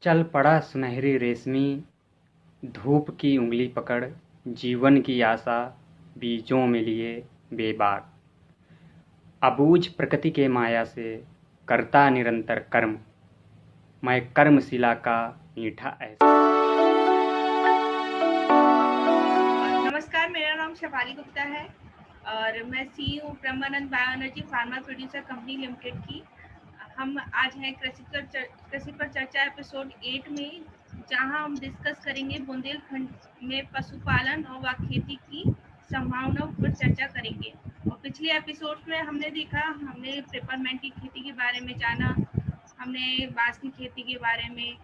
चल पड़ा सुनहरी रेशमी, धूप की उंगली पकड़, जीवन की आशा बीजों में लिए बेबाक। अबूझ प्रकृति के माया से करता निरंतर कर्म, मैं कर्मशिला का मीठा एहसास। नमस्कार, मेरा नाम शेफाली गुप्ता है और मैं CEO Brahmanand bio energy pharma producer company limited की। हम आज हैं कृषि पर चर्चा एपिसोड 8 में, जहां हम डिस्कस करेंगे बुंदेलखंड में पशुपालन और व खेती की संभावनाओं पर चर्चा करेंगे। और पिछले एपिसोड में हमने पेपरमेंट की खेती के बारे में जाना, हमने बांस की खेती के बारे में,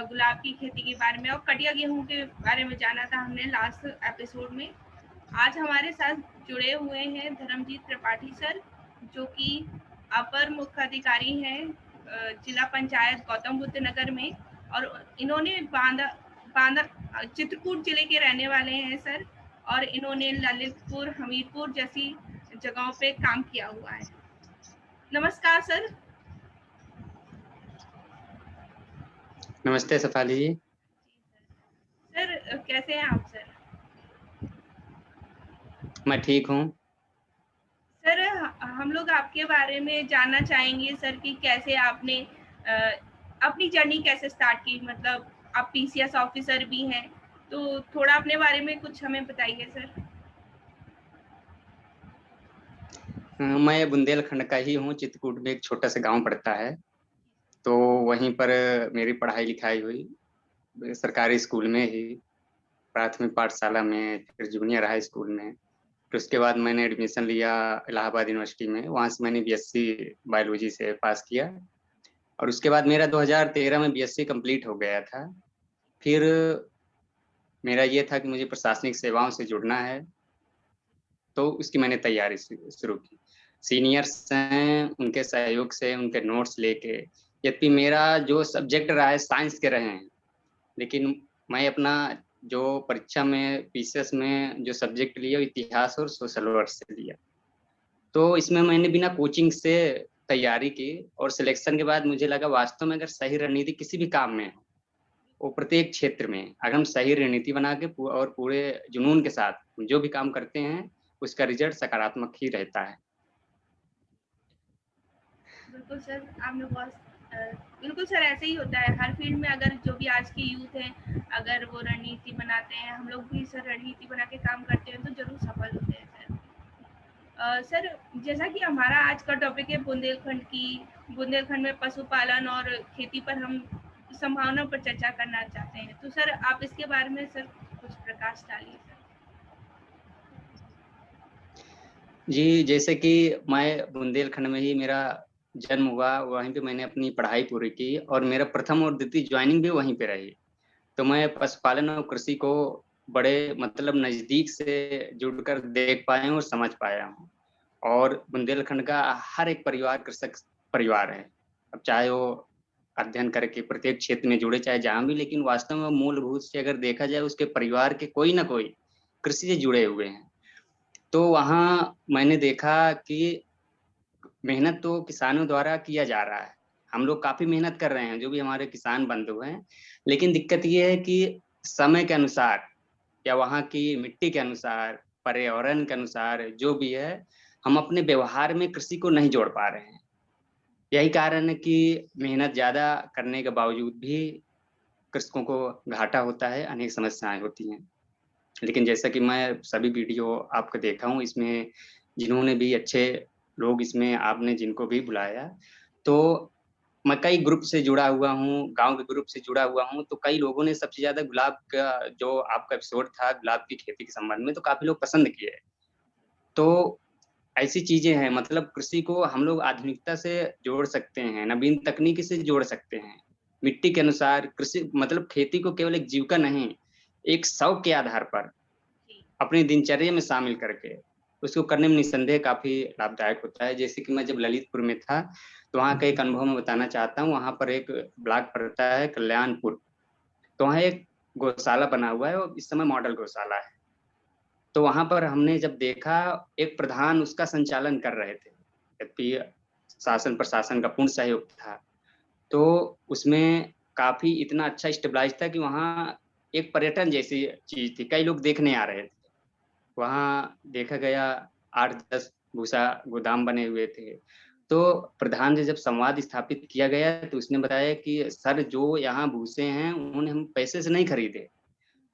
गुलाब की खेती के बारे में और कटिया गेहूं के बारे में जाना था हमने लास्ट एपिसोड में। आज हमारे साथ जुड़े हुए हैं धर्मजीत त्रिपाठी सर, जो कि अपर मुख्य अधिकारी हैं जिला पंचायत गौतम बुद्ध नगर में, और इन्होंने बांदा चित्रकूट जिले के रहने वाले हैं सर, और इन्होंने ललितपुर हमीरपुर जैसी जगहों पे काम किया हुआ है। नमस्कार सर। नमस्ते शेफाली जी। सर कैसे हैं आप सर? मैं ठीक हूँ। सर हम लोग आपके बारे में जानना चाहेंगे सर कि कैसे आपने अपनी जर्नी कैसे स्टार्ट की, मतलब आप पीसीएस ऑफिसर भी हैं, तो थोड़ा अपने बारे में कुछ हमें बताइए सर। मैं बुंदेलखंड का ही हूँ। चित्रकूट में एक छोटा सा गांव पड़ता है, तो वहीं पर मेरी पढ़ाई लिखाई हुई सरकारी स्कूल में ही, प्राथमिक पाठशाला में, फिर जूनियर हाई स्कूल में। फिर उसके बाद मैंने एडमिशन लिया इलाहाबाद यूनिवर्सिटी में। वहाँ से मैंने बीएससी बायोलॉजी से पास किया, और उसके बाद मेरा 2013 में बीएससी कंप्लीट हो गया था। फिर मेरा ये था कि मुझे प्रशासनिक सेवाओं से जुड़ना है, तो उसकी मैंने तैयारी शुरू की। सीनियर्स हैं, उनके सहयोग से, उनके नोट्स लेके। यद्यपि मेरा जो सब्जेक्ट रहा है साइंस के रहे हैं, लेकिन मैं अपना जो परीक्षा में पीसीएस में जो सब्जेक्ट लिया इतिहास और सोशल वर्क से लिया। तो इसमें मैंने बिना कोचिंग से तैयारी की, और सिलेक्शन के बाद मुझे लगा वास्तव में अगर सही रणनीति किसी भी काम में हो, वो प्रत्येक क्षेत्र में अगर हम सही रणनीति बना के और पूरे जुनून के साथ जो भी काम करते हैं, उसका रिजल्ट सकारात्मक ही रहता है। बिल्कुल सर, आपने बहुत बिल्कुल सर, ऐसे ही होता है हर फील्ड में। अगर जो भी आज की यूथ है, अगर वो रणनीति बनाते हैं, हम लोग भी सर रणनीति बना के काम करते हैं, तो जरूर सफल होते हैं सर। सर, जैसा कि हमारा आज का टॉपिक है बुंदेलखंड में पशुपालन और खेती पर हम संभावना पर चर्चा करना चाहते हैं, तो सर आप इसके बारे में सर कुछ प्रकाश डालिए सर। जी, जैसे कि मैं बुंदेलखंड में ही मेरा जन्म हुआ, वहीं पे मैंने अपनी पढ़ाई पूरी की, और मेरा प्रथम और द्वितीय ज्वाइनिंग भी वहीं पे रही। तो मैं पशुपालन और कृषि को बड़े मतलब नजदीक से जुड़कर देख पाया हूँ और समझ पाया हूँ। और बुंदेलखंड का हर एक परिवार कृषक परिवार है। अब चाहे वो अध्ययन करके प्रत्येक क्षेत्र में जुड़े, चाहे जहाँ भी, लेकिन वास्तव में मूलभूत से अगर देखा जाए, उसके परिवार के कोई ना कोई कृषि से जुड़े हुए हैं। तो वहाँ मैंने देखा कि मेहनत तो किसानों द्वारा किया जा रहा है। हम लोग काफी मेहनत कर रहे हैं, जो भी हमारे किसान बंधु हैं। लेकिन दिक्कत ये है कि समय के अनुसार या वहाँ की मिट्टी के अनुसार, पर्यावरण के अनुसार जो भी है, हम अपने व्यवहार में कृषि को नहीं जोड़ पा रहे हैं। यही कारण है कि मेहनत ज्यादा करने के बावजूद भी कृषकों को घाटा होता है, अनेक समस्याएं होती हैं। लेकिन जैसा कि मैं सभी वीडियो आपका देखा हूँ, इसमें जिन्होंने भी अच्छे लोग, इसमें आपने जिनको भी बुलाया, तो मैं कई ग्रुप से जुड़ा हुआ हूँ, गांव के ग्रुप से जुड़ा हुआ हूँ। तो कई लोगों ने सबसे ज्यादा गुलाब का जो आपका एपिसोड था गुलाब की खेती के संबंध में, तो काफी लोग पसंद किए। तो ऐसी चीजें हैं, मतलब कृषि को हम लोग आधुनिकता से जोड़ सकते हैं, नवीन तकनीकी से जोड़ सकते हैं। मिट्टी के अनुसार कृषि मतलब खेती को केवल एक जीविका नहीं, एक शौक के आधार पर जी। अपनी दिनचर्या में शामिल करके उसको करने में निस्संदेह काफी लाभदायक होता है। जैसे कि मैं जब ललितपुर में था, तो वहाँ का एक अनुभव मैं बताना चाहता हूँ। वहाँ पर एक ब्लॉक पड़ता है कल्याणपुर, तो वहाँ एक गौशाला बना हुआ है, और इस समय मॉडल गौशाला है। तो वहां पर हमने जब देखा, एक प्रधान उसका संचालन कर रहे थे, जबकि शासन प्रशासन का पूर्ण सहयोग था। तो उसमें काफ़ी इतना अच्छा स्टेबलाइज़ था कि वहाँ एक पर्यटन जैसी चीज़ थी, कई लोग देखने आ रहे थे। वहाँ देखा गया 8-10 भूसा गोदाम बने हुए थे। तो प्रधान से जब संवाद स्थापित किया गया तो उसने बताया कि सर जो यहाँ भूसे हैं उन्होंने हम पैसे से नहीं खरीदे।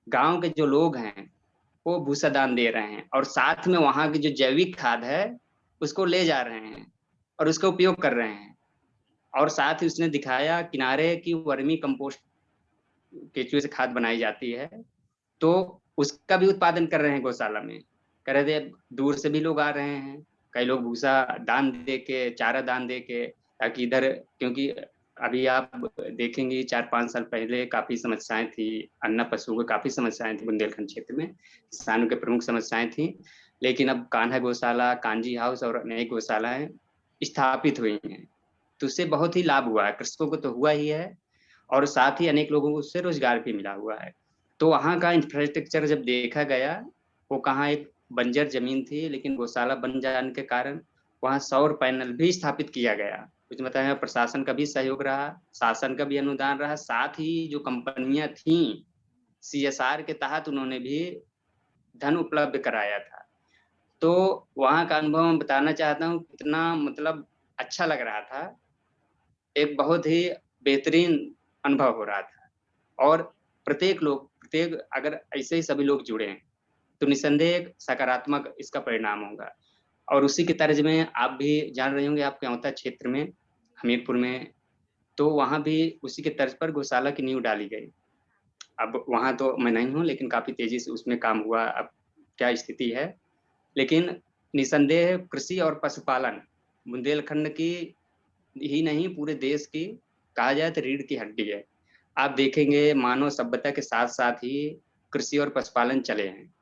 गाँव के जो लोग हैं, वो भूसा दान दे रहे हैं और साथ में वहाँ की जो जैविक खाद है, उसको ले जा रहे हैं और उसका उपयोग कर रहे हैं। और साथ ही उसने दिखाया किनारे की वर्मी कंपोस्ट केचुए से खाद बनाई जाती है, तो उसका भी उत्पादन कर रहे हैं गौशाला में। कह रहे थे दूर से भी लोग आ रहे हैं, कई लोग भूसा दान दे के, चारा दान दे के, ताकि इधर क्योंकि अभी आप देखेंगे 4-5 साल पहले काफ़ी समस्याएँ थी, अन्ना पशुओं को काफ़ी समस्याएँ थी बुंदेलखंड क्षेत्र में, किसानों की प्रमुख समस्याएँ थी। लेकिन अब कान्हा गौशाला, कांजी हाउस और अनेक गौशालाएँ स्थापित हुई हैं, तो उससे बहुत ही लाभ हुआ है, कृषकों को तो हुआ ही है और साथ ही अनेक लोगों को उससे रोज़गार भी मिला हुआ है। तो वहाँ का इंफ्रास्ट्रक्चर जब देखा गया, वो कहाँ एक बंजर ज़मीन थी, लेकिन गौशाला बन जाने के कारण वहाँ सौर पैनल भी स्थापित किया गया। कुछ बताएँ प्रशासन का भी सहयोग रहा, शासन का भी अनुदान रहा, साथ ही जो कंपनियाँ थीं, सीएसआर के तहत उन्होंने भी धन उपलब्ध कराया था। तो वहाँ का अनुभव मैं बताना चाहता हूँ, कितना मतलब अच्छा लग रहा था। एक बहुत ही बेहतरीन अनुभव हो रहा था और प्रत्येक अगर ऐसे ही सभी लोग जुड़े हैं, तो निसंदेह एक सकारात्मक इसका परिणाम होगा। और उसी के तर्ज में आप भी जान रहे होंगे आपके औता क्षेत्र में, हमीरपुर में, तो वहाँ भी उसी के तर्ज पर गौशाला की नींव डाली गई। अब वहाँ तो मैं नहीं हूँ, लेकिन काफ़ी तेज़ी से उसमें काम हुआ, अब क्या स्थिति है। लेकिन निसंदेह कृषि और पशुपालन बुंदेलखंड की ही नहीं पूरे देश की कहा जाए तो रीढ़ की हड्डी है। आप देखेंगे मानव सभ्यता के साथ-साथ ही कृषि और पशुपालन चले हैं।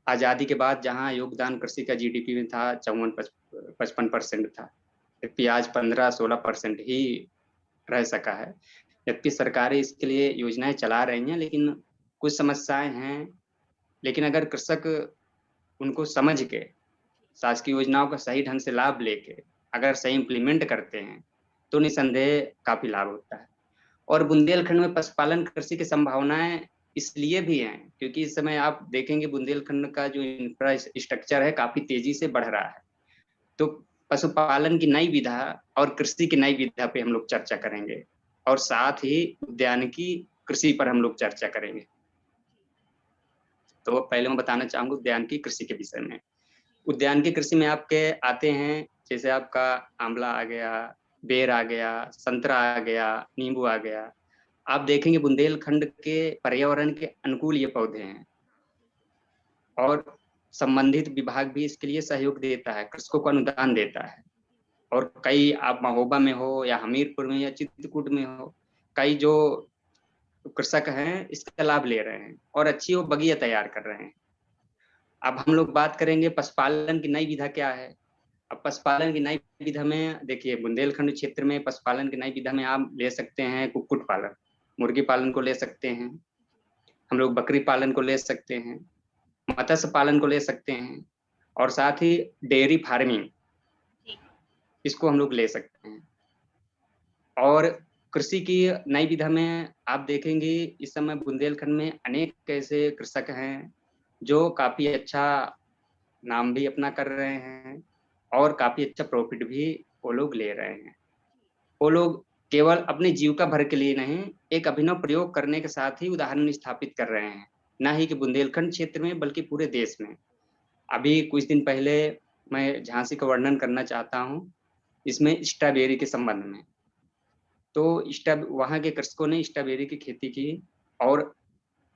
आज़ादी के बाद जहाँ योगदान कृषि का जीडीपी में था 54-55% था, जबकि आज 15-16% ही रह सका है। जबकि सरकारें इसके लिए योजनाएँ चला रही हैं, लेकिन कुछ समस्याएँ हैं। लेकिन अगर कृषक उनको समझ के, शासकीय योजनाओं का सही ढंग से लाभ लेके, अगर सही इम्प्लीमेंट करते हैं, तो निसंदेह काफ़ी लाभ होता है। और बुंदेलखंड में पशुपालन कृषि की संभावनाएँ इसलिए भी हैं, क्योंकि इस समय आप देखेंगे बुंदेलखंड का जो इंफ्रास्ट्रक्चर है काफ़ी तेज़ी से बढ़ रहा है। तो पशुपालन की नई विधा और कृषि की नई विधा पे हम लोग चर्चा करेंगे और साथ ही उद्यानिकी कृषि पर हम लोग चर्चा करेंगे। तो पहले मैं बताना चाहूँगा उद्यानिकी कृषि के विषय में। उद्यानिकी कृषि में आपके आते हैं, जैसे आपका आंवला आ गया, बेर आ गया, संतरा आ गया, नींबू आ गया। आप देखेंगे बुंदेलखंड के पर्यावरण के अनुकूल ये पौधे हैं और संबंधित विभाग भी इसके लिए सहयोग देता है, कृषकों को अनुदान देता है। और कई आप महोबा में हो या हमीरपुर में या चित्रकूट में हो, कई जो कृषक हैं इसका लाभ ले रहे हैं और अच्छी वो बगिया तैयार कर रहे हैं। अब हम लोग बात करेंगे पशुपालन की नई विधा क्या है? अब पशुपालन की नई विधा में देखिए बुंदेलखंड क्षेत्र में पशुपालन की नई विधा में आप ले सकते हैं कुक्कुट पालन, मुर्गी पालन को ले सकते हैं, हम लोग बकरी पालन को ले सकते हैं, मत्स्य पालन को ले सकते हैं और साथ ही डेयरी फार्मिंग इसको हम लोग ले सकते हैं। और कृषि की नई विधा में आप देखेंगे इस समय बुंदेलखंड में अनेक ऐसे कृषक हैं, जो काफ़ी अच्छा नाम भी अपना कर रहे हैं और काफ़ी अच्छा प्रॉफ़िट भी वो लोग ले रहे हैं। वो लोग केवल अपनी जीविका भर के लिए नहीं, एक अभिनव प्रयोग करने के साथ ही उदाहरण स्थापित कर रहे हैं। ना ही कि बुंदेलखंड क्षेत्र में बल्कि पूरे देश में। अभी कुछ दिन पहले मैं झांसी का वर्णन करना चाहता हूँ, इसमें स्ट्रॉबेरी के संबंध में। तो स्ट्रॉब वहाँ के कृषकों ने स्ट्रॉबेरी की खेती की और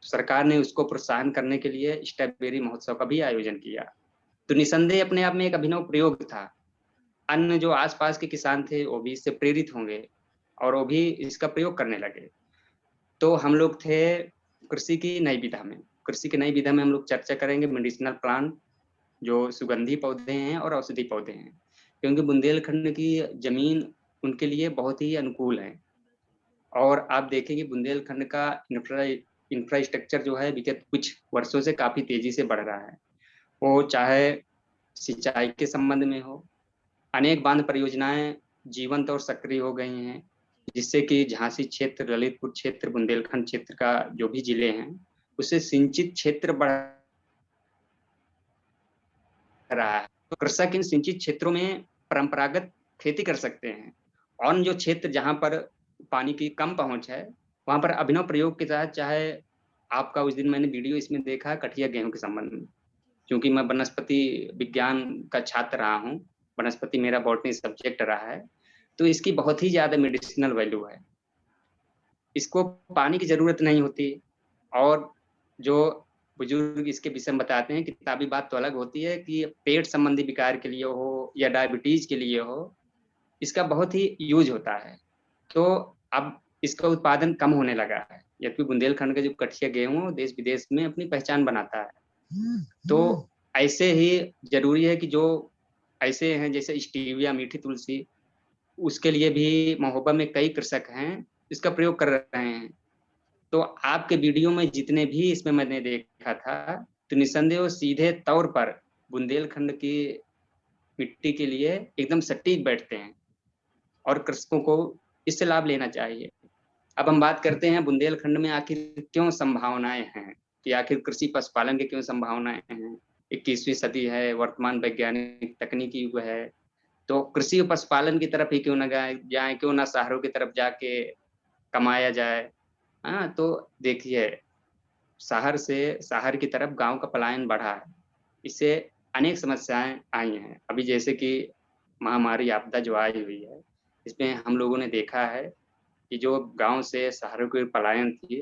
सरकार ने उसको प्रोत्साहन करने के लिए स्ट्रॉबेरी महोत्सव का भी आयोजन किया। तो निसंदेह अपने आप में एक अभिनव प्रयोग था। अन्य जो आस-पास के किसान थे, वो भी इससे प्रेरित होंगे और वो भी इसका प्रयोग करने लगे। तो हम लोग थे कृषि की नई विधा में। कृषि की नई विधा में हम लोग चर्चा करेंगे मेडिसिनल प्लांट, जो सुगंधी पौधे हैं और औषधि पौधे हैं। क्योंकि बुंदेलखंड की ज़मीन उनके लिए बहुत ही अनुकूल है और आप देखेंगे बुंदेलखंड का इंफ्रास्ट्रक्चर जो है विगत कुछ वर्षों से काफ़ी तेज़ी से बढ़ रहा है। वो चाहे सिंचाई के संबंध में हो, अनेक बांध परियोजनाएँ जीवंत और सक्रिय हो गई हैं। जिससे कि झांसी क्षेत्र, ललितपुर क्षेत्र, बुंदेलखंड क्षेत्र का जो भी जिले हैं, उससे सिंचित क्षेत्र बढ़ रहा है। तो कृषक इन सिंचित क्षेत्रों में परंपरागत खेती कर सकते हैं, और जो क्षेत्र जहां पर पानी की कम पहुंच है, वहां पर अभिनव प्रयोग के तहत, चाहे आपका उस दिन मैंने वीडियो इसमें देखा कठिया गेहूं के संबंध में, क्योंकि मैं वनस्पति विज्ञान का छात्र रहा हूँ, वनस्पति मेरा बॉटनी सब्जेक्ट रहा है, तो इसकी बहुत ही ज्यादा मेडिसिनल वैल्यू है। इसको पानी की जरूरत नहीं होती, और जो बुजुर्ग इसके विषय में बताते हैं, किताबी बात तो अलग होती है कि पेट संबंधी विकार के लिए हो या डायबिटीज के लिए हो, इसका बहुत ही यूज होता है। तो अब इसका उत्पादन कम होने लगा है, यद्यपि बुंदेलखंड का जो कठिया गेहूं देश विदेश में अपनी पहचान बनाता है। तो ऐसे ही जरूरी है कि जो ऐसे हैं जैसे स्टीविया, मीठी तुलसी, उसके लिए भी महोबा में कई कृषक हैं इसका प्रयोग कर रहे हैं। तो आपके वीडियो में जितने भी इसमें मैंने देखा था, तो निसंदेह सीधे तौर पर बुंदेलखंड की मिट्टी के लिए एकदम सटीक बैठते हैं, और कृषकों को इससे लाभ लेना चाहिए। अब हम बात करते हैं बुंदेलखंड में आखिर क्यों संभावनाएं हैं, कि आखिर कृषि पशुपालन के क्यों संभावनाएं हैं। 21वीं सदी है, वर्तमान वैज्ञानिक तकनीकी युग है, तो कृषि और पशुपालन की तरफ ही क्यों न जाए, क्यों ना शहरों की तरफ जाके कमाया जाए। हाँ, तो देखिए, शहर की तरफ गांव का पलायन बढ़ा है, इससे अनेक समस्याएं आई हैं। अभी जैसे कि महामारी आपदा जो आई हुई है, इसमें हम लोगों ने देखा है कि जो गांव से शहरों के पलायन थी,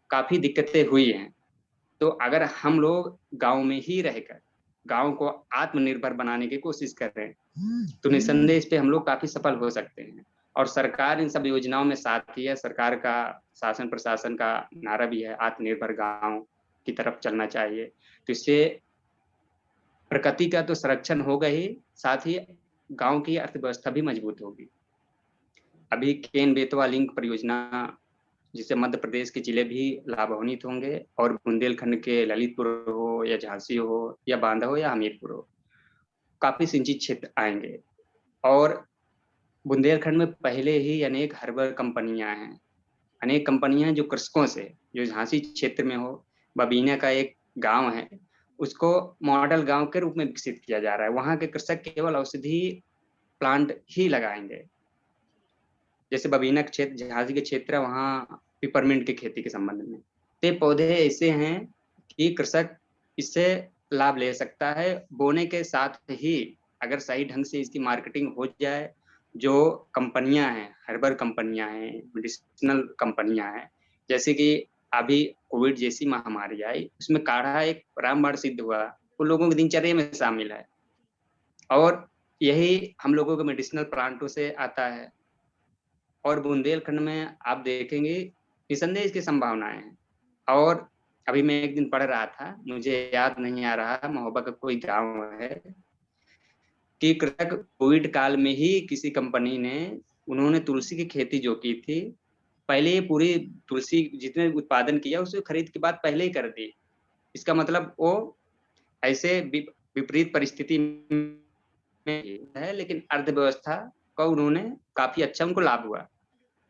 काफी दिक्कतें हुई हैं। तो अगर हम लोग गांव में ही रहकर गांव को आत्मनिर्भर बनाने की कोशिश कर रहे हैं, तो निसंदेह इस पे हम लोग काफी सफल हो सकते हैं। और सरकार इन सब योजनाओं में साथ ही है। सरकार का, शासन प्रशासन का नारा भी है, आत्मनिर्भर गांव की तरफ चलना चाहिए। तो इससे प्रकृति का तो संरक्षण होगा ही, साथ ही गांव की अर्थव्यवस्था भी मजबूत होगी। अभी केन बेतवा लिंक परियोजना, जिससे मध्य प्रदेश के जिले भी लाभान्वित होंगे, और बुंदेलखंड के ललितपुर हो या झांसी हो या बांदा हो या हमीरपुर हो, काफी सिंचित क्षेत्र आएंगे। और बुंदेलखंड में पहले ही अनेक हर्बल कंपनियां हैं, अनेक कंपनियां हैं जो कृषकों से, जो झांसी क्षेत्र में हो, बबीना का एक गांव है, उसको मॉडल गांव के रूप में विकसित किया जा रहा है। वहां के कृषक केवल औषधि प्लांट ही लगाएंगे। जैसे बबीना क्षेत्र, झांसी के क्षेत्र, वहाँ पिपरमिंट की खेती के संबंध में, ते पौधे ऐसे हैं कि कृषक इससे लाभ ले सकता है। बोने के साथ ही अगर सही ढंग से इसकी मार्केटिंग हो जाए, जो कंपनियां हैं, हर्बल कंपनियां हैं, मेडिसिनल कंपनियां हैं, जैसे कि अभी कोविड जैसी महामारी आई, उसमें काढ़ा एक रामबाण सिद्ध हुआ, वो लोगों की दिनचर्या में शामिल है, और यही हम लोगों के मेडिसिनल प्लांटों से आता है। और बुंदेलखंड में आप देखेंगे निसंदेह इसकी संभावनाएं हैं। और अभी मैं एक दिन पढ़ रहा था, मुझे याद नहीं आ रहा, महोबा का कोई गांव है, कि कृषक कोविड काल में ही किसी कंपनी ने, उन्होंने तुलसी की खेती जो की थी, पहले ही पूरी तुलसी जितने उत्पादन किया उसे खरीद के बाद पहले ही कर दी। इसका मतलब वो ऐसे विपरीत परिस्थिति में है, लेकिन अर्थव्यवस्था का उन्होंने काफी अच्छा, उनको लाभ हुआ।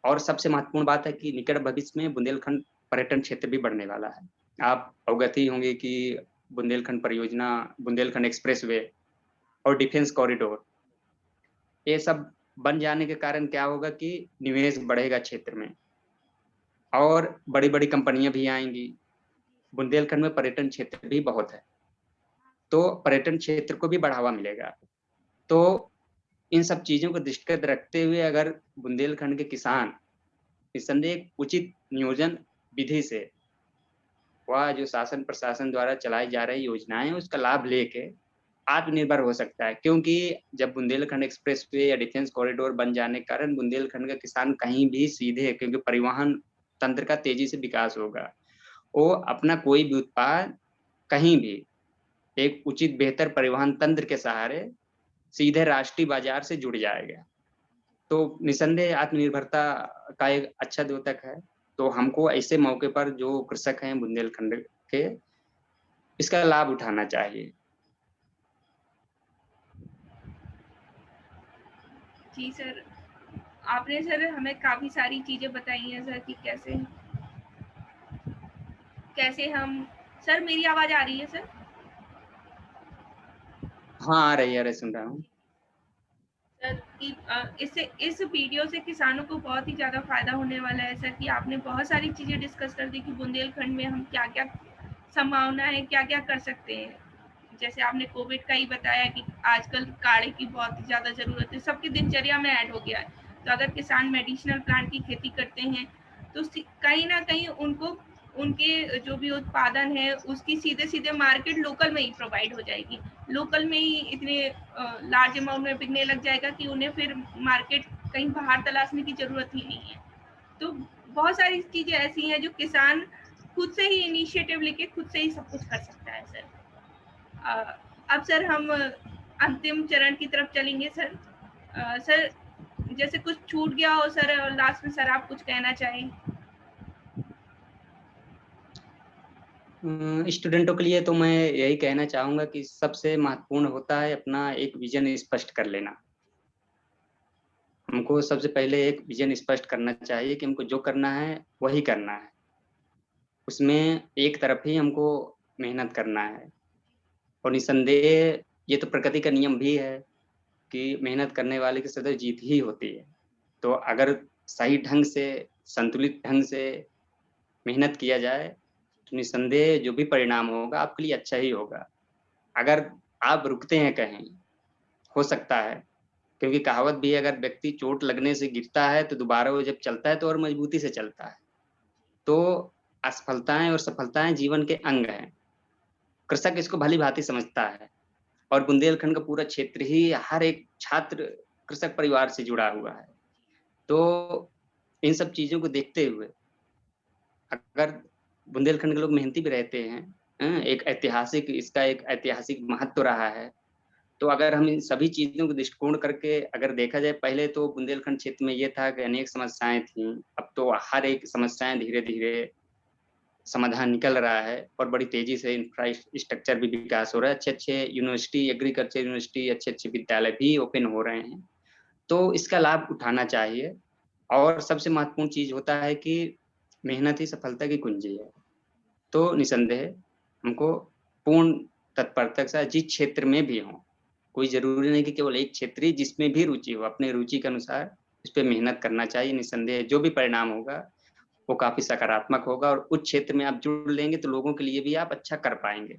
और सबसे महत्वपूर्ण बात है कि निकट भविष्य में बुंदेलखंड पर्यटन क्षेत्र भी बढ़ने वाला है। आप अवगत ही होंगे कि बुंदेलखंड परियोजना, बुंदेलखंड एक्सप्रेसवे और डिफेंस कॉरिडोर, ये सब बन जाने के कारण क्या होगा कि निवेश बढ़ेगा क्षेत्र में, और बड़ी बड़ी कंपनियां भी आएंगी। बुंदेलखंड में पर्यटन क्षेत्र भी बहुत है, तो पर्यटन क्षेत्र को भी बढ़ावा मिलेगा। तो इन सब चीजों को दृष्टिगत रखते हुए अगर बुंदेलखंड के किसान निसंदेह उचित नियोजन विधि से, वह जो शासन प्रशासन द्वारा चलाई जा रही योजनाएं उसका लाभ लेके आत्मनिर्भर हो सकता है। क्योंकि जब बुंदेलखंड एक्सप्रेस वे या डिफेंस कॉरिडोर बन जाने के कारण बुंदेलखंड का किसान कहीं भी सीधे, क्योंकि परिवहन तंत्र का तेजी से विकास होगा, वो अपना कोई भी उत्पाद कहीं भी एक उचित बेहतर परिवहन तंत्र के सहारे सीधे राष्ट्रीय बाजार से जुड़ जाएगा। तो निसंदेह आत्मनिर्भरता का एक अच्छा द्योतक है। तो हमको ऐसे मौके पर जो कृषक हैं बुंदेलखंड के, इसका लाभ उठाना चाहिए। जी सर, आपने सर हमें काफ़ी सारी चीज़ें बताई हैं सर कि कैसे कैसे हम सर मेरी आवाज़ आ रही है सर? हाँ आ रही है, अरे सुन रहा हूँ। सर कि इससे इस वीडियो से किसानों को बहुत ही ज़्यादा फ़ायदा होने वाला है सर कि आपने बहुत सारी चीज़ें डिस्कस कर दी कि बुंदेलखंड में हम क्या-क्या संभावना है, क्या-क्या कर सकते हैं। जैसे आपने कोविड का ही बताया कि आजकल काढ़े की बहुत ही ज़्यादा ज़रूरत है, सबकी दिनचर्या में ऐड हो गया है। तो अगर किसान मेडिसिनल प्लांट की खेती करते हैं, तो कहीं न कहीं उनको उनके जो भी उत्पादन है, उसकी सीधे-सीधे मार्केट लोकल में ही प्रोवाइड हो जाएगी। लोकल में ही इतने लार्ज अमाउंट में बिकने लग जाएगा कि उन्हें फिर मार्केट कहीं बाहर तलाशने की ज़रूरत ही नहीं है। तो बहुत सारी चीज़ें ऐसी हैं जो किसान खुद से ही इनिशिएटिव लेके खुद से ही सब कुछ कर सकता है सर। अब सर हम अंतिम चरण की तरफ चलेंगे सर। सर जैसे कुछ छूट गया हो सर लास्ट में सर आप कुछ कहना चाहें? स्टूडेंटों के लिए तो मैं यही कहना चाहूंगा कि सबसे महत्वपूर्ण होता है अपना एक विजन स्पष्ट कर लेना। हमको सबसे पहले एक विजन स्पष्ट करना चाहिए कि हमको जो करना है वही करना है। उसमें एक तरफ ही हमको मेहनत करना है। और निसंदेह ये तो प्रकृति का नियम भी है कि मेहनत करने वाले की सदैव जीत ही होती है। तो अगर सही ढंग से, संतुलित ढंग से मेहनत किया जाए तो निसंदेह जो भी परिणाम होगा आपके लिए अच्छा ही होगा। अगर आप रुकते हैं कहीं, हो सकता है, क्योंकि कहावत भी है, अगर व्यक्ति चोट लगने से गिरता है तो दोबारा वो जब चलता है तो और मजबूती से चलता है। तो असफलताएं और सफलताएं जीवन के अंग हैं। कृषक इसको भली भांति समझता है। और बुंदेलखंड का पूरा क्षेत्र ही हर एक छात्र कृषक परिवार से जुड़ा हुआ है। तो इन सब चीजों को देखते हुए अगर बुंदेलखंड के लोग मेहनती भी रहते हैं, एक ऐतिहासिक, इसका एक ऐतिहासिक महत्व रहा है। तो अगर हम इन सभी चीजों को दृष्टिकोण करके अगर देखा जाए, पहले तो बुंदेलखंड क्षेत्र में ये था कि अनेक समस्याएं थी। अब तो हर एक समस्याएं धीरे धीरे समाधान निकल रहा है और बड़ी तेजी से इंफ्रास्ट्रक्चर भी विकास हो रहा है। अच्छे अच्छे यूनिवर्सिटी, एग्रीकल्चर यूनिवर्सिटी, अच्छे अच्छे विद्यालय भी ओपन हो रहे हैं। तो इसका लाभ उठाना चाहिए। और सबसे महत्वपूर्ण चीज होता है कि मेहनत ही सफलता की कुंजी है। तो निसंदेह हमको पूर्ण तत्परता के साथ जिस क्षेत्र में भी हो, कोई जरूरी नहीं कि केवल एक क्षेत्र ही, जिसमें भी रुचि हो अपने रुचि के अनुसार उस पर मेहनत करना चाहिए। निसंदेह जो भी परिणाम होगा वो काफी सकारात्मक होगा और उस क्षेत्र में आप जुड़ लेंगे तो लोगों के लिए भी आप अच्छा कर पाएंगे।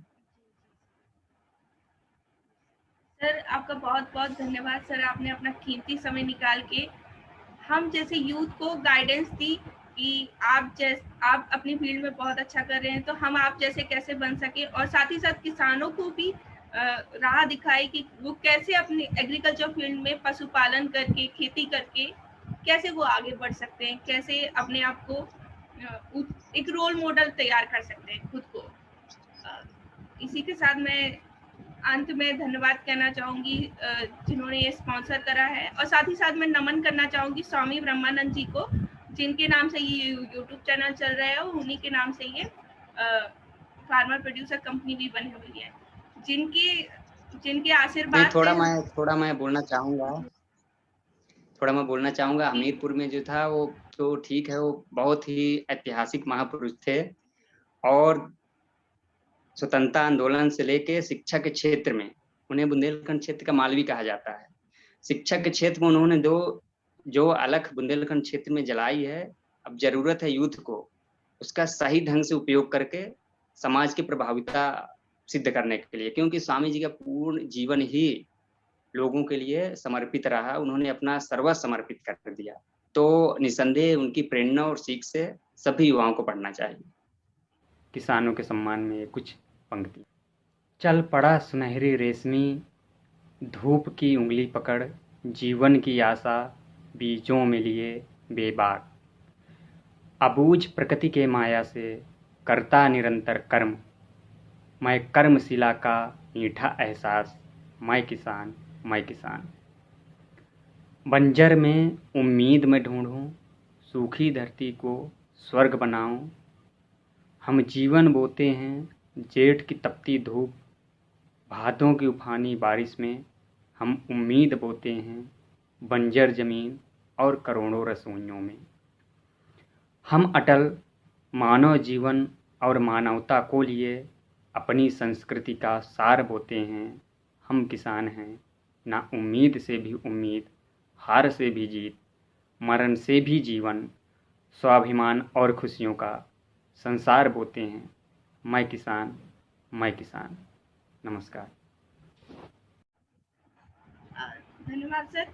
सर आपका बहुत-बहुत धन्यवाद सर, आपने अपना कीमती समय निकाल के हम जैसे यूथ को गाइडेंस दी कि आप अपनी फील्ड में बहुत अच्छा कर रहे हैं, तो हम आप जैसे कैसे बन सके और साथ ही साथ किसानों को भी राह दिखाई कि वो कैसे अपनी एग्रीकल्चर फील्ड में पशुपालन करके, खेती करके कैसे वो आगे बढ़ सकते हैं, कैसे अपने आप को एक रोल मॉडल तैयार कर सकते हैं खुद को। इसी के साथ मैं अंत में धन्यवाद कहना चाहूँगी जिन्होंने ये स्पॉन्सर करा है, और साथ ही साथ मैं नमन करना चाहूँगी स्वामी ब्रह्मानंद जी को, जिनके नाम से ये यूट्यूब चैनल चल रहा है और उन्हीं के नाम से ये फार्मर प्रोड्यूसर कंपनी भी बनी हुई है, जिनके जिनके नहीं, आशीर्वाद से हम थोड़ा मैं बोलना चाहूंगा। थोड़ा मैं बोलना चाहूंगा, जी हमीरपुर में जो था वो तो ठीक है, वो बहुत ही ऐतिहासिक महापुरुष थे। और स्वतंत्रता आंदोलन से लेके शिक्षा के क्षेत्र में उन्हें बुंदेलखंड क्षेत्र का मालवी कहा जाता है। शिक्षा के क्षेत्र में उन्होंने दो जो अलख बुंदेलखंड क्षेत्र में जलाई है। अब जरूरत है यूथ को उसका सही ढंग से उपयोग करके समाज की प्रभाविता सिद्ध करने के लिए, क्योंकि स्वामी जी का पूर्ण जीवन ही लोगों के लिए समर्पित रहा। उन्होंने अपना सर्वस्व समर्पित कर दिया। तो निसंदेह उनकी प्रेरणा और सीख से सभी युवाओं को पढ़ना चाहिए। किसानों के सम्मान में कुछ पंक्ति। चल पड़ा सुनहरी रेशमी, धूप की उंगली पकड़, जीवन की आशा बीजों में लिए बेबाक, अबूझ प्रकृति के माया से करता निरंतर कर्म, मैं कर्मशिला का मीठा एहसास, मैं किसान, मैं किसान। बंजर में उम्मीद में ढूंढूं, सूखी धरती को स्वर्ग बनाऊं। हम जीवन बोते हैं जेठ की तपती धूप, भादों की उफानी बारिश में हम उम्मीद बोते हैं बंजर जमीन और करोड़ों रसोइयों में। हम अटल मानव जीवन और मानवता को लिए अपनी संस्कृति का सार बोते हैं। हम किसान हैं, ना उम्मीद से भी उम्मीद, हार से भी जीत, मरण से भी जीवन, स्वाभिमान और खुशियों का संसार बोते हैं। मैं किसान, मैं किसान। नमस्कार। धन्यवाद सर।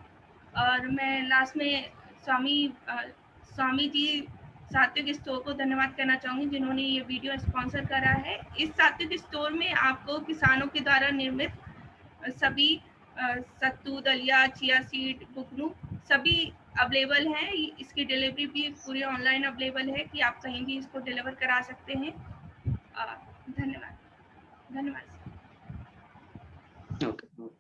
और मैं लास्ट में स्वामी जी सात्विक स्टोर को धन्यवाद करना चाहूँगी जिन्होंने ये वीडियो स्पॉन्सर करा है। इस सात्विक स्टोर में आपको किसानों के द्वारा निर्मित सभी सत्तू, दलिया, चिया सीड, बुकनू सभी अवेलेबल हैं। इसकी डिलीवरी भी पूरी ऑनलाइन अवेलेबल है कि आप कहीं भी इसको डिलीवर करा सकते हैं। धन्यवाद। धन्यवाद। ओके।